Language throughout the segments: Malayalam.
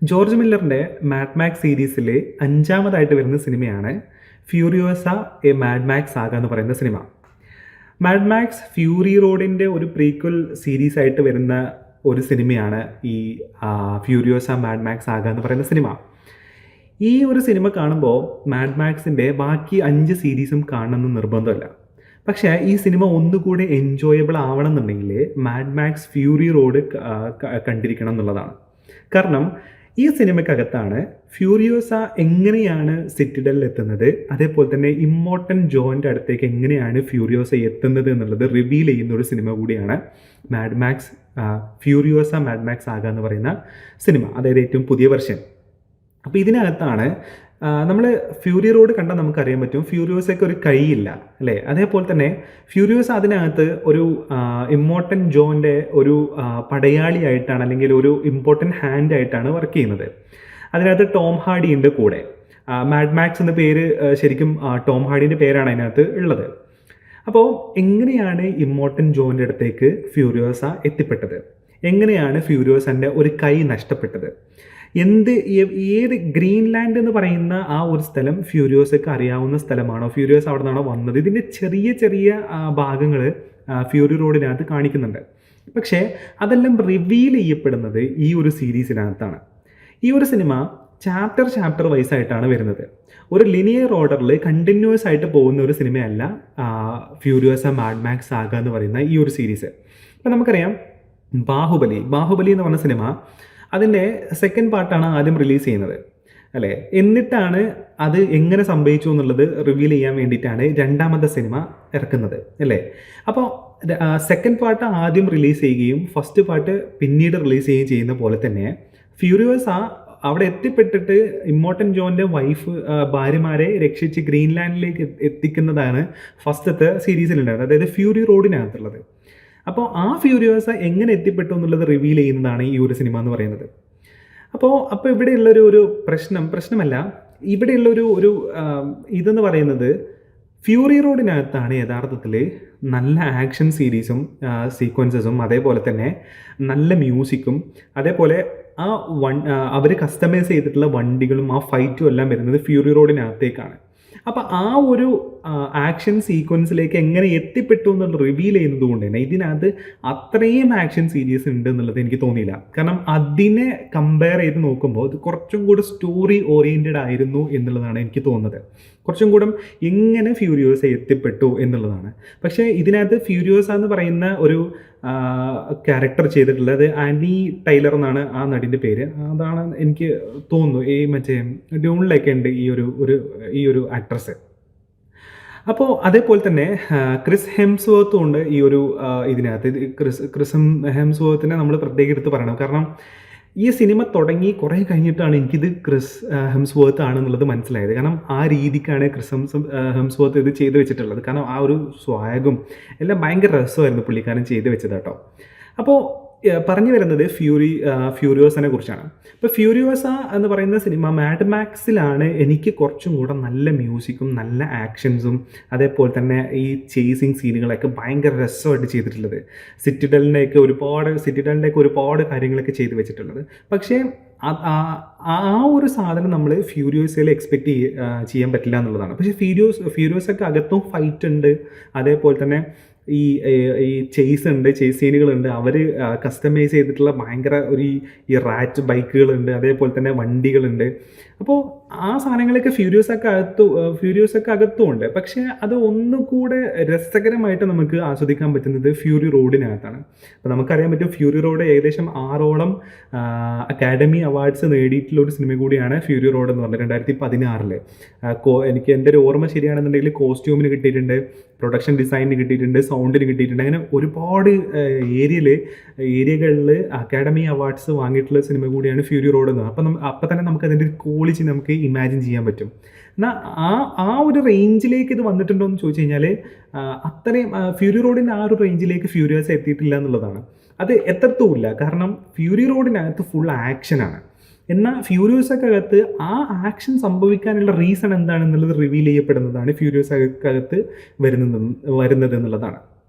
ജോർജ് മില്ലറിൻ്റെ മാഡ് മാക്സ് സീരീസിലെ അഞ്ചാമതായിട്ട് വരുന്ന സിനിമയാണ് Furiosa A mad Max saga എന്ന് പറയുന്ന സിനിമ. മാഡ് മാക്സ് ഫ്യൂറി റോഡിൻ്റെ ഒരു പ്രീക്വൽ സീരീസ് ആയിട്ട് വരുന്ന ഒരു സിനിമയാണ് ഈ ഫ്യൂരിയോസ മാഡ് മാക്സ് സാഗ എന്ന് പറയുന്ന സിനിമ. ഈ ഒരു സിനിമ കാണുമ്പോൾ മാഡ് മാക്സിൻ്റെ ബാക്കി 5 സീരീസും കാണണമെന്ന് നിർബന്ധമല്ല. പക്ഷേ ഈ സിനിമ ഒന്നുകൂടി എൻജോയബിൾ ആവണം എന്നുണ്ടെങ്കിൽ മാഡ് മാക്സ് ഫ്യൂറി റോഡ് കണ്ടിരിക്കണം എന്നുള്ളതാണ്. കാരണം ഈ സിനിമയ്ക്കകത്താണ് ഫ്യൂരിയോസ എങ്ങനെയാണ് സിറ്റിഡലിൽ എത്തുന്നത്, അതേപോലെ തന്നെ ഇമ്മോർട്ടൻ ജോൻ്റെ അടുത്തേക്ക് എങ്ങനെയാണ് ഫ്യൂരിയോസ എത്തുന്നത് എന്നുള്ളത് റിവീൽ ചെയ്യുന്ന ഒരു സിനിമ കൂടിയാണ് Mad Max Furiosa Mad Max saga എന്ന് പറയുന്ന സിനിമ, അതായത് ഏറ്റവും പുതിയ വെർഷൻ. അപ്പോൾ ഇതിനകത്താണ് നമ്മൾ ഫ്യൂറി റോഡ് കണ്ടാൽ നമുക്കറിയാൻ പറ്റും ഫ്യൂരിയോസയ്ക്ക് ഒരു കൈയില്ല അല്ലേ. അതേപോലെ തന്നെ ഫ്യൂരിയോസ അതിനകത്ത് ഒരു ഇമ്മോർട്ടൻ ജോൻ്റെ ഒരു പടയാളിയായിട്ടാണ്, അല്ലെങ്കിൽ ഒരു ഇമ്പോർട്ടൻറ്റ് ഹാൻഡ് ആയിട്ടാണ് വർക്ക് ചെയ്യുന്നത്. അതിനകത്ത് ടോം ഹാർഡി ഉണ്ട് കൂടെ. മാഡ് മാക്സ് എന്ന പേര് ശരിക്കും ടോം ഹാർഡിൻ്റെ പേരാണ് അതിനകത്ത് ഉള്ളത്. അപ്പോൾ എങ്ങനെയാണ് ഇമ്മോർട്ടൻ ജോൻ്റെ അടുത്തേക്ക് ഫ്യൂരിയോസ എത്തിപ്പെട്ടത്, എങ്ങനെയാണ് ഫ്യൂരിയോസൻ്റെ ഒരു കൈ നഷ്ടപ്പെട്ടത്, ഏത് ഗ്രീൻലാൻഡ് എന്ന് പറയുന്ന ആ ഒരു സ്ഥലം ഫ്യൂരിയോസയ്ക്ക് അറിയാവുന്ന സ്ഥലമാണോ, ഫ്യൂരിയോസ് അവിടെ നിന്നാണോ വന്നത്, ഇതിൻ്റെ ചെറിയ ചെറിയ ഭാഗങ്ങൾ ഫ്യൂറി റോഡിനകത്ത് കാണിക്കുന്നുണ്ട്. പക്ഷേ അതെല്ലാം റിവീൽ ചെയ്യപ്പെടുന്നത് ഈ ഒരു സീരീസിനകത്താണ്. ഈ ഒരു സിനിമ ചാപ്റ്റർ വൈസായിട്ടാണ് വരുന്നത്. ഒരു ലിനിയർ ഓർഡറിൽ കണ്ടിന്യൂസ് ആയിട്ട് പോകുന്ന ഒരു സിനിമയല്ല ഫ്യൂരിയോസ മാഡ് മാക്സ് സാഗ എന്ന് പറയുന്ന ഈ ഒരു സീരീസ്. ഇപ്പം നമുക്കറിയാം ബാഹുബലി എന്ന് പറഞ്ഞ സിനിമ അതിൻ്റെ സെക്കൻഡ് പാർട്ടാണ് ആദ്യം റിലീസ് ചെയ്യുന്നത് അല്ലേ. എന്നിട്ടാണ് അത് എങ്ങനെ സംഭവിച്ചു എന്നുള്ളത് റിവീൽ ചെയ്യാൻ വേണ്ടിയിട്ടാണ് രണ്ടാമത്തെ സിനിമ ഇറക്കുന്നത് അല്ലേ. അപ്പോൾ സെക്കൻഡ് പാർട്ട് ആദ്യം റിലീസ് ചെയ്യുകയും ഫസ്റ്റ് പാർട്ട് പിന്നീട് റിലീസ് ചെയ്യുകയും ചെയ്യുന്ന പോലെ തന്നെ ഫ്യൂരിയോസ അവിടെ എത്തിപ്പെട്ടിട്ട് ഇമ്മോർട്ടൻ ജോൻ്റെ ഭാര്യമാരെ രക്ഷിച്ച് ഗ്രീൻലാൻഡിലേക്ക് എത്തിക്കുന്നതാണ് ഫസ്റ്റത്തെ സീരീസിലുണ്ടായിരുന്നത്, അതായത് ഫ്യൂറി റോഡിനകത്തുള്ളത്. അപ്പോൾ ആ ഫ്യൂരിയോസ എങ്ങനെ എത്തിപ്പെട്ടു എന്നുള്ളത് റിവീൽ ചെയ്യുന്നതാണ് ഈ ഒരു സിനിമ എന്ന് പറയുന്നത്. അപ്പോൾ ഇവിടെയുള്ളൊരു പ്രശ്നമല്ല, ഇവിടെയുള്ളൊരു ഇതെന്ന് പറയുന്നത് ഫ്യൂറി റോഡിനകത്താണ് യഥാർത്ഥത്തിൽ നല്ല ആക്ഷൻ സീക്വൻസസും അതേപോലെ തന്നെ നല്ല മ്യൂസിക്കും അതേപോലെ അവർ കസ്റ്റമൈസ് ചെയ്തിട്ടുള്ള വണ്ടികളും ആ ഫൈറ്റും എല്ലാം വരുന്നത് ഫ്യൂറി റോഡിനകത്തേക്കാണ്. അപ്പോൾ ആ ഒരു ആക്ഷൻ സീക്വൻസിലേക്ക് എങ്ങനെ എത്തിപ്പെട്ടു എന്നുള്ളത് റിവീൽ ചെയ്യുന്നത് കൊണ്ട് തന്നെ ഇതിനകത്ത് അത്രയും ആക്ഷൻ സീരീസ് ഉണ്ട് എന്നുള്ളത് എനിക്ക് തോന്നിയില്ല. കാരണം അതിനെ കമ്പയർ ചെയ്ത് നോക്കുമ്പോൾ ഇത് കുറച്ചും കൂടെ സ്റ്റോറി ഓറിയൻറ്റഡ് ആയിരുന്നു എന്നുള്ളതാണ് എനിക്ക് തോന്നുന്നത്. കുറച്ചും കൂടെ എങ്ങനെ ഫ്യൂരിയോസ എത്തിപ്പെട്ടു എന്നുള്ളതാണ്. പക്ഷേ ഇതിനകത്ത് ഫ്യൂരിയോസ എന്ന് പറയുന്ന ഒരു ക്യാരക്ടർ ചെയ്തിട്ടുള്ളത് ആനി ടൈലർ എന്നാണ് ആ നടിൻ്റെ പേര്. അതാണ് എനിക്ക് തോന്നുന്നു ഈ മറ്റേ ഡ്യൂണിലൊക്കെ ഉണ്ട് ഈ ഒരു ആക്ട്രസ്. അപ്പോൾ അതേപോലെ തന്നെ ക്രിസ് ഹെംസ്വർത്തും ഉണ്ട് ഈ ഒരു ഇതിനകത്ത്. ക്രിസ് ഹെംസ്വർത്തിനെ നമ്മൾ പ്രത്യേകം എടുത്ത് പറയണം. കാരണം ഈ സിനിമ തുടങ്ങി കുറേ കഴിഞ്ഞിട്ടാണ് എനിക്കിത് ക്രിസ് ഹെംസ്വർത്ത് ആണെന്നുള്ളത് മനസ്സിലായത്. കാരണം ആ രീതിക്കാണ് ക്രിസ് ഹെംസ്വർത്ത് ഇത് ചെയ്ത് വെച്ചിട്ടുള്ളത്. കാരണം ആ ഒരു സ്വാഗും എല്ലാം ഭയങ്കര രസമായിരുന്നു പുള്ളിക്കാരൻ ചെയ്ത് വെച്ചത് കേട്ടോ. അപ്പോൾ പറഞ്ഞു വരുന്നത് ഫ്യൂരിയോസനെ കുറിച്ചാണ്. ഇപ്പോൾ ഫ്യൂരിയോസ എന്ന് പറയുന്ന സിനിമ മാഡ് മാക്സിലാണ് എനിക്ക് കുറച്ചും കൂടെ നല്ല മ്യൂസിക്കും നല്ല ആക്ഷൻസും അതേപോലെ തന്നെ ഈ ചേസിങ് സീനുകളൊക്കെ ഭയങ്കര രസമായിട്ട് ചെയ്തിട്ടുള്ളത്. സിറ്റിഡലിൻ്റെയൊക്കെ ഒരുപാട് കാര്യങ്ങളൊക്കെ ചെയ്ത് വെച്ചിട്ടുള്ളത്. പക്ഷേ ആ ഒരു സാധനം നമ്മൾ ഫ്യൂരിയോസയിൽ എക്സ്പെക്റ്റ് ചെയ്യാൻ പറ്റില്ല എന്നുള്ളതാണ്. പക്ഷേ ഫ്യൂരിയോസൊക്കെ അകത്തും ഫൈറ്റ് ഉണ്ട്, അതേപോലെ തന്നെ ഈ ചേസ് സീനുകളുണ്ട്. അവർ കസ്റ്റമൈസ് ചെയ്തിട്ടുള്ള ഭയങ്കര ഈ റാറ്റ് ബൈക്കുകളുണ്ട്, അതേപോലെ തന്നെ വണ്ടികളുണ്ട്. അപ്പോൾ ആ സാധനങ്ങളൊക്കെ ഫ്യൂരിയോസൊക്കെ അകത്തും ഉണ്ട്. പക്ഷേ അത് ഒന്നുകൂടെ രസകരമായിട്ട് നമുക്ക് ആസ്വദിക്കാൻ പറ്റുന്നത് ഫ്യൂറി റോഡിനകത്താണ്. അപ്പോൾ നമുക്കറിയാൻ പറ്റും ഫ്യൂറി റോഡ് ഏകദേശം 6 അക്കാഡമി അവാർഡ്സ് നേടിയിട്ടുള്ള ഒരു സിനിമ കൂടിയാണ് ഫ്യൂറി റോഡ് എന്ന് പറഞ്ഞത്. 2016 എനിക്ക് എൻ്റെ ഒരു ഓർമ്മ ശരിയാണെന്നുണ്ടെങ്കിൽ കോസ്റ്റ്യൂമിന് കിട്ടിയിട്ടുണ്ട്, പ്രൊഡക്ഷൻ ഡിസൈനിന് കിട്ടിയിട്ടുണ്ട്, സൗണ്ടിന് കിട്ടിയിട്ടുണ്ട്. അങ്ങനെ ഒരുപാട് ഏരിയകളിൽ അക്കാഡമി അവാർഡ്സ് വാങ്ങിയിട്ടുള്ള സിനിമ കൂടിയാണ് ഫ്യൂറി റോഡ് എന്ന്. അപ്പം തന്നെ നമുക്ക് അതിൻ്റെ ഒരു ക്വാളിറ്റി നമുക്ക് ഇമാജിൻ ചെയ്യാൻ പറ്റും. എന്നാൽ ആ ഒരു റേഞ്ചിലേക്ക് ഇത് വന്നിട്ടുണ്ടോ എന്ന് ചോദിച്ചു കഴിഞ്ഞാൽ അത്രയും ഫ്യൂറി റോഡിൻ്റെ ആ ഒരു റേഞ്ചിലേക്ക് ഫ്യൂരിയോസ എത്തിയിട്ടില്ല എന്നുള്ളതാണ്. അത് എത്തത്തുമില്ല. കാരണം ഫ്യൂറി റോഡിനകത്ത് ഫുൾ ആക്ഷനാണ്. എന്നാൽ ഫ്യൂരിയോസക്കകത്ത് ആ ആക്ഷൻ സംഭവിക്കാനുള്ള റീസൺ എന്താണെന്നുള്ളത് റിവീൽ ചെയ്യപ്പെടുന്നതാണ് ഫ്യൂരിയോസക്കകത്ത് വരുന്നത് എന്നുള്ളതാണ്.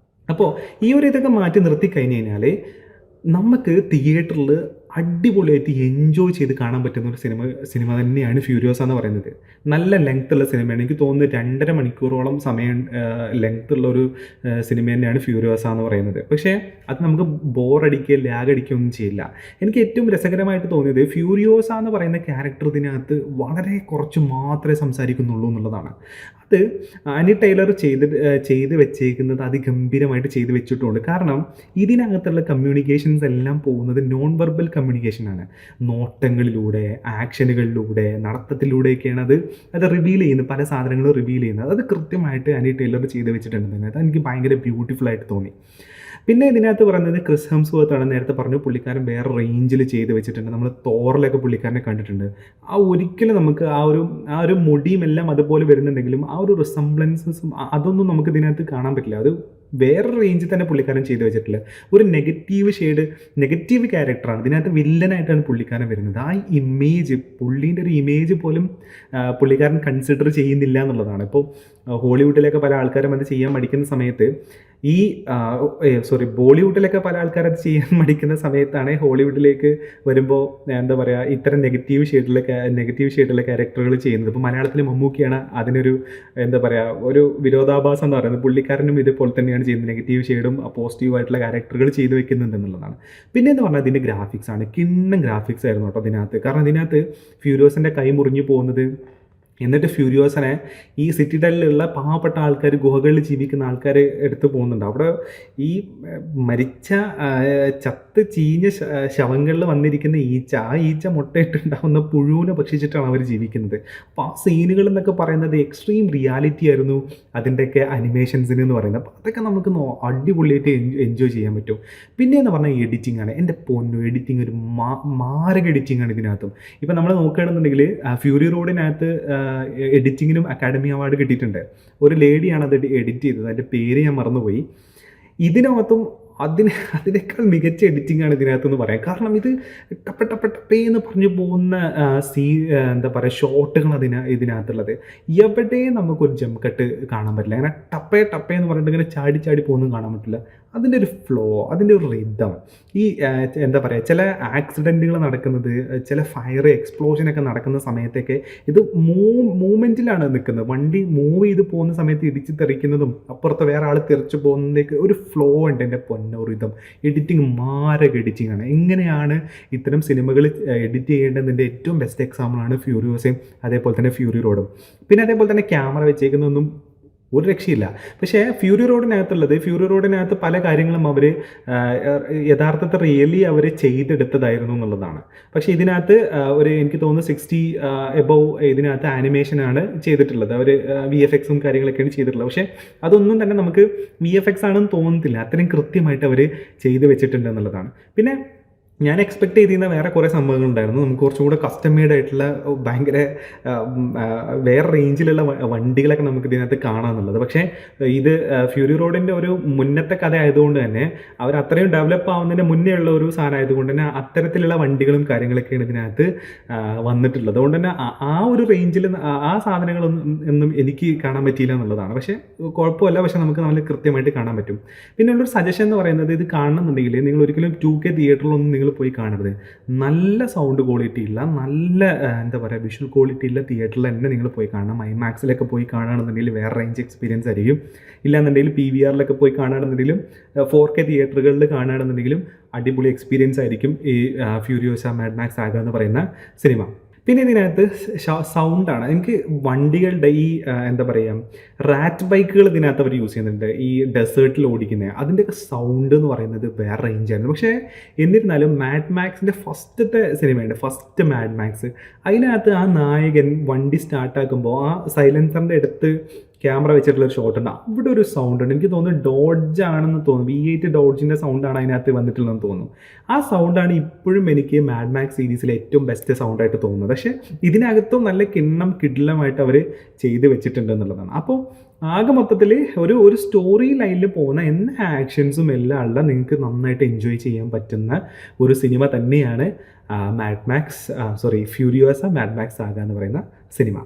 അപ്പോൾ ഈ ഒരു ഇതൊക്കെ മാറ്റി നിർത്തി കഴിഞ്ഞ് കഴിഞ്ഞാൽ നമുക്ക് തിയേറ്ററിൽ അടിപൊളിയായിട്ട് എൻജോയ് ചെയ്ത് കാണാൻ പറ്റുന്ന ഒരു സിനിമ തന്നെയാണ് ഫ്യൂരിയോസ എന്ന് പറയുന്നത്. നല്ല ലെങ്ത് ഉള്ള സിനിമയാണ്. എനിക്ക് തോന്നുന്നു 2.5 മണിക്കൂറോളം സമയം ലെങ്ത് ഉള്ള ഒരു സിനിമ തന്നെയാണ് ഫ്യൂരിയോസ എന്ന് പറയുന്നത്. പക്ഷേ അത് നമുക്ക് ബോറടിക്കുക ലാഗ് അടിക്കുക ഒന്നും ചെയ്യില്ല. എനിക്ക് ഏറ്റവും രസകരമായിട്ട് തോന്നിയത് ഫ്യൂരിയോസ എന്ന് പറയുന്ന ക്യാരക്ടർ ഇതിനകത്ത് വളരെ കുറച്ച് മാത്രമേ സംസാരിക്കുന്നുള്ളൂ എന്നുള്ളതാണ്. അത് ആനി ടൈലർ ചെയ്ത് വെച്ചേക്കുന്നത് അതിഗംഭീരമായിട്ട് ചെയ്ത് വെച്ചിട്ടുണ്ട്. കാരണം ഇതിനകത്തുള്ള കമ്മ്യൂണിക്കേഷൻസ് എല്ലാം പോകുന്നത് നോൺ വെർബൽ കമ്മ്യൂണിക്കേഷനാണ്. നോട്ടങ്ങളിലൂടെ, ആക്ഷനുകളിലൂടെ, നടത്തത്തിലൂടെയൊക്കെയാണ് അത് റിവീൽ ചെയ്യുന്നത്. പല സാധനങ്ങളും റിവീൽ ചെയ്യുന്നത് അത് കൃത്യമായിട്ട് ആനി ടൈലർ ചെയ്ത് വെച്ചിട്ടുണ്ട്. അത് എനിക്ക് ഭയങ്കര ബ്യൂട്ടിഫുൾ ആയിട്ട് തോന്നി. പിന്നെ ഇതിനകത്ത് പറയുന്നത് ക്രിസ് ഹെംസ്വർത്ത് ആണ്. നേരത്തെ പറഞ്ഞു പുള്ളിക്കാരൻ വേറെ റേഞ്ചിൽ ചെയ്ത് വെച്ചിട്ടുണ്ട്. നമ്മൾ തോറിലൊക്കെ പുള്ളിക്കാരനെ കണ്ടിട്ടുണ്ട്. ഒരിക്കലും നമുക്ക് ആ ഒരു മുടിയും എല്ലാം അതുപോലെ വരുന്നുണ്ടെങ്കിലും ആ ഒരു റിസംബ്ലൻസസും അതൊന്നും നമുക്ക് ഇതിനകത്ത് കാണാൻ പറ്റില്ല. അത് വേറെ റേഞ്ചിൽ തന്നെ പുള്ളിക്കാരൻ ചെയ്ത് വെച്ചിട്ടില്ല. ഒരു നെഗറ്റീവ് ക്യാരക്ടറാണ് ഇതിനകത്ത്. വില്ലനായിട്ടാണ് പുള്ളിക്കാരൻ വരുന്നത്. ആ പുള്ളീൻ്റെ ഒരു ഇമേജ് പോലും പുള്ളിക്കാരൻ കൺസിഡർ ചെയ്യുന്നില്ല എന്നുള്ളതാണ്. ഇപ്പോൾ ഹോളിവുഡിലൊക്കെ പല ആൾക്കാരും അത് ചെയ്യാൻ മടിക്കുന്ന സമയത്ത് ബോളിവുഡിലൊക്കെ പല ആൾക്കാരും അത് ചെയ്യാൻ മടിക്കുന്ന സമയത്താണ് ഹോളിവുഡിലേക്ക് വരുമ്പോൾ എന്താ പറയുക ഇത്തരം നെഗറ്റീവ് ഷെയ്ഡിലെ ക്യാരക്ടറുകൾ ചെയ്യുന്നത്. ഇപ്പോൾ മലയാളത്തിൽ മമ്മൂക്കിയാണ് അതിനൊരു എന്താ പറയുക ഒരു വിരോധാഭാസം എന്ന് പറയുന്നത്. പുള്ളിക്കാരനും ഇതുപോലെ തന്നെയാണ് ചെയ്യുന്നത്. നെഗറ്റീവ് ഷെയ്ഡും പോസിറ്റീവായിട്ടുള്ള ക്യാരക്ടറുകൾ ചെയ്ത് വെക്കുന്നുണ്ട് എന്നുള്ളതാണ്. പിന്നെ എന്ന് പറഞ്ഞാൽ അതിൻ്റെ ഗ്രാഫിക്സ് ആണ്. കിണ്ണം ഗ്രാഫിക്സ് ആയിരുന്നു കേട്ടോ അതിനകത്ത്. കാരണം ഇതിനകത്ത് ഫ്യൂരിയോസിൻ്റെ കൈ മുറിഞ്ഞു പോകുന്നത്, എന്നിട്ട് ഫ്യൂരിയോസിനെ ഈ സിറ്റിഡലിലുള്ള പാവപ്പെട്ട ആൾക്കാർ, ഗുഹകളിൽ ജീവിക്കുന്ന ആൾക്കാർ എടുത്തു പോകുന്നുണ്ട്. അവിടെ ഈ മരിച്ച ചീഞ്ഞ ശവങ്ങളിൽ വന്നിരിക്കുന്ന ആ ഈച്ച മുട്ടയിട്ടുണ്ടാവുന്ന പുഴുവിനെ ഭക്ഷിച്ചിട്ടാണ് അവർ ജീവിക്കുന്നത്. അപ്പോൾ ആ സീനുകൾ എന്നൊക്കെ പറയുന്നത് എക്സ്ട്രീം റിയാലിറ്റി ആയിരുന്നു അതിൻ്റെയൊക്കെ അനിമേഷൻസിന് എന്ന് പറയുന്നത്. അപ്പോൾ അതൊക്കെ നമുക്ക് അടിപൊളിയായിട്ട് എൻജോയ് ചെയ്യാൻ പറ്റും. പിന്നെ എന്ന് പറഞ്ഞാൽ എഡിറ്റിംഗ് ആണ്. എൻ്റെ പൊന്നു, എഡിറ്റിംഗ് ഒരു മാരക എഡിറ്റിംഗ് ആണ് ഇതിനകത്തും. ഇപ്പം നമ്മൾ നോക്കുകയാണെന്നുണ്ടെങ്കിൽ ഫ്യൂറി റോഡിനകത്ത് എഡിറ്റിങ്ങിനും അക്കാഡമി അവാർഡ് കിട്ടിയിട്ടുണ്ട്. ഒരു ലേഡിയാണ് അത് എഡിറ്റ് ചെയ്തത്. അതിൻ്റെ പേര് ഞാൻ മറന്നുപോയി. ഇതിനകത്തും അതിനേക്കാൾ മികച്ച എഡിറ്റിംഗ് ആണ് ഇതിനകത്തെന്ന് പറയാം. കാരണം ഇത് ടപ്പേ എന്ന് പറഞ്ഞു പോകുന്ന എന്താ പറയുക ഷോട്ടുകൾ ഇതിനകത്തുള്ളത്. എവിടെയും നമുക്കൊരു ജംപ് കട്ട് കാണാൻ പറ്റില്ല. അങ്ങനെ ടപ്പേ എന്ന് പറഞ്ഞിട്ട് ഇങ്ങനെ ചാടി പോകുന്നതും കാണാൻ പറ്റില്ല. അതിൻ്റെ ഒരു ഫ്ലോ, അതിൻ്റെ ഒരു റിതം, ഈ എന്താ പറയുക ചില ആക്സിഡൻറ്റുകൾ നടക്കുന്നത്, ചില ഫയർ എക്സ്പ്ലോഷനൊക്കെ നടക്കുന്ന സമയത്തൊക്കെ ഇത് മൂവ്മെൻറ്റിലാണ് നിൽക്കുന്നത്. വണ്ടി മൂവ് ചെയ്ത് പോകുന്ന സമയത്ത് ഇടിച്ച് തെറിക്കുന്നതും അപ്പുറത്ത് വേറെ ആൾ തെറിച്ച് പോകുന്നതൊക്കെ ഒരു ഫ്ലോ ഉണ്ട്. എൻ്റെ പൊന്നോ റിതം. എഡിറ്റിംഗ് മാരക എഡിറ്റിംഗ് ആണ്. എങ്ങനെയാണ് ഇത്തരം സിനിമകൾ എഡിറ്റ് ചെയ്യേണ്ടതിൻ്റെ ഏറ്റവും ബെസ്റ്റ് എക്സാമ്പിളാണ് ഫ്യൂരിയോസയും അതേപോലെ തന്നെ ഫ്യൂറി റോഡും. പിന്നെ അതേപോലെ തന്നെ ക്യാമറ വെച്ചേക്കുന്നതൊന്നും ഒരു രക്ഷയില്ല. പക്ഷേ ഫ്യൂറി റോഡിനകത്ത് പല കാര്യങ്ങളും അവർ യഥാർത്ഥത്തിൽ റിയലി അവർ ചെയ്തെടുത്തതായിരുന്നു എന്നുള്ളതാണ്. പക്ഷേ ഇതിനകത്ത് എനിക്ക് തോന്നുന്നു 60 എബവ് ഇതിനകത്ത് ആനിമേഷനാണ് ചെയ്തിട്ടുള്ളത്. അവർ VFXും കാര്യങ്ങളൊക്കെയാണ് ചെയ്തിട്ടുള്ളത്. പക്ഷേ അതൊന്നും തന്നെ നമുക്ക് VFX ആണെന്ന് തോന്നുന്നില്ല. അത്രയും കൃത്യമായിട്ട് അവർ ചെയ്ത് വെച്ചിട്ടുണ്ട് എന്നുള്ളതാണ്. പിന്നെ ഞാൻ എക്സ്പെക്ട് ചെയ്തിരുന്ന വേറെ കുറേ സംഭവങ്ങളുണ്ടായിരുന്നു. നമുക്ക് കുറച്ചും കൂടെ കസ്റ്റം മെയ്ഡ് ആയിട്ടുള്ള ഭയങ്കര വേറെ റേഞ്ചിലുള്ള വണ്ടികളൊക്കെ നമുക്ക് ഇതിനകത്ത് കാണാമെന്നുള്ളത്. പക്ഷേ ഇത് ഫ്യൂറി റോഡിൻ്റെ ഒരു മുന്നത്തെ കഥ ആയതുകൊണ്ട് തന്നെ അവർ അത്രയും ഡെവലപ്പ് ആവുന്നതിന് മുന്നേ ഉള്ള ഒരു സാധനം ആയതുകൊണ്ട് തന്നെ അത്തരത്തിലുള്ള വണ്ടികളും കാര്യങ്ങളൊക്കെയാണ് ഇതിനകത്ത് വന്നിട്ടുള്ളത്. അതുകൊണ്ട് തന്നെ ആ ഒരു റേഞ്ചിൽ ആ സാധനങ്ങളൊന്നും എനിക്ക് കാണാൻ പറ്റിയില്ല എന്നുള്ളതാണ്. പക്ഷേ കുഴപ്പമില്ല. പക്ഷേ നമുക്ക് നല്ല കൃത്യമായിട്ട് കാണാൻ പറ്റും. പിന്നെ ഉള്ളൊരു സജഷൻ എന്ന് പറയുന്നത്, ഇത് കാണണമെന്നുണ്ടെങ്കിൽ നിങ്ങൾ ഒരിക്കലും 2K തിയേറ്ററിലൊന്നും നിങ്ങൾ പോയി കാണരുത്. നല്ല സൗണ്ട് ക്വാളിറ്റി ഇല്ല, നല്ല എന്താ പറയുക വിഷ്വൽ ക്വാളിറ്റി ഇല്ല തിയേറ്ററിൽ തന്നെ നിങ്ങൾ പോയി കാണണം. ഐമാക്സിലൊക്കെ പോയി കാണുകയാണെന്നുണ്ടെങ്കിൽ വേറെ റേഞ്ച് എക്സ്പീരിയൻസ് ആയിരിക്കും. ഇല്ലാന്നുണ്ടെങ്കിൽ PVRലൊക്കെ പോയി കാണുകയാണെന്നുണ്ടെങ്കിലും 4K തിയേറ്ററുകളിൽ കാണുകയാണെന്നുണ്ടെങ്കിലും അടിപൊളി എക്സ്പീരിയൻസ് ആയിരിക്കും ഈ ഫ്യൂരിയോസ മാഡ് മാക്സ് സാഗ എന്ന് പറയുന്ന സിനിമ. പിന്നെ ഇതിനകത്ത് സൗണ്ടാണ്. എനിക്ക് വണ്ടികളുടെ ഈ എന്താ പറയുക റാറ്റ് ബൈക്കുകൾ ഇതിനകത്ത് അവർ യൂസ് ചെയ്യുന്നുണ്ട്. ഈ ഡെസേർട്ടിൽ ഓടിക്കുന്നത് അതിൻ്റെയൊക്കെ സൗണ്ട് എന്ന് പറയുന്നത് വേറെ റേഞ്ചായിരുന്നു. പക്ഷേ എന്നിരുന്നാലും മാഡ് മാക്സിൻ്റെ ഫസ്റ്റ് മാഡ് മാക്സ് അതിനകത്ത് ആ നായകൻ വണ്ടി സ്റ്റാർട്ടാക്കുമ്പോൾ ആ സൈലൻസറിൻ്റെ അടുത്ത് ക്യാമറ വെച്ചിട്ടുള്ളൊരു ഷോട്ട് ഉണ്ട്. അവിടെ ഒരു സൗണ്ട് ഉണ്ട്. എനിക്ക് തോന്നുന്നു ഡോഡ്ജ് ആണെന്ന് തോന്നുന്നു. V8 ഡോഡ്ജിൻ്റെ സൗണ്ടാണ് അതിനകത്ത് വന്നിട്ടുള്ളതെന്ന് തോന്നുന്നു. ആ സൗണ്ടാണ് ഇപ്പോഴും എനിക്ക് മാഡ് മാക്സ് സീരീസിലെ ഏറ്റവും ബെസ്റ്റ് സൗണ്ടായിട്ട് തോന്നുന്നത്. പക്ഷേ ഇതിനകത്തും നല്ല കിടിലമായിട്ട് അവർ ചെയ്ത് വെച്ചിട്ടുണ്ട് എന്നുള്ളതാണ്. അപ്പോൾ ആകെ മൊത്തത്തിൽ ഒരു സ്റ്റോറി ലൈനിൽ പോകുന്ന എല്ലാ ആക്ഷൻസും എല്ലാം ഉള്ള നിങ്ങൾക്ക് നന്നായിട്ട് എൻജോയ് ചെയ്യാൻ പറ്റുന്ന ഒരു സിനിമ തന്നെയാണ് ഫ്യൂരിയോസ മാഡ് മാക്സ് സാഗ എന്ന് പറയുന്ന സിനിമ.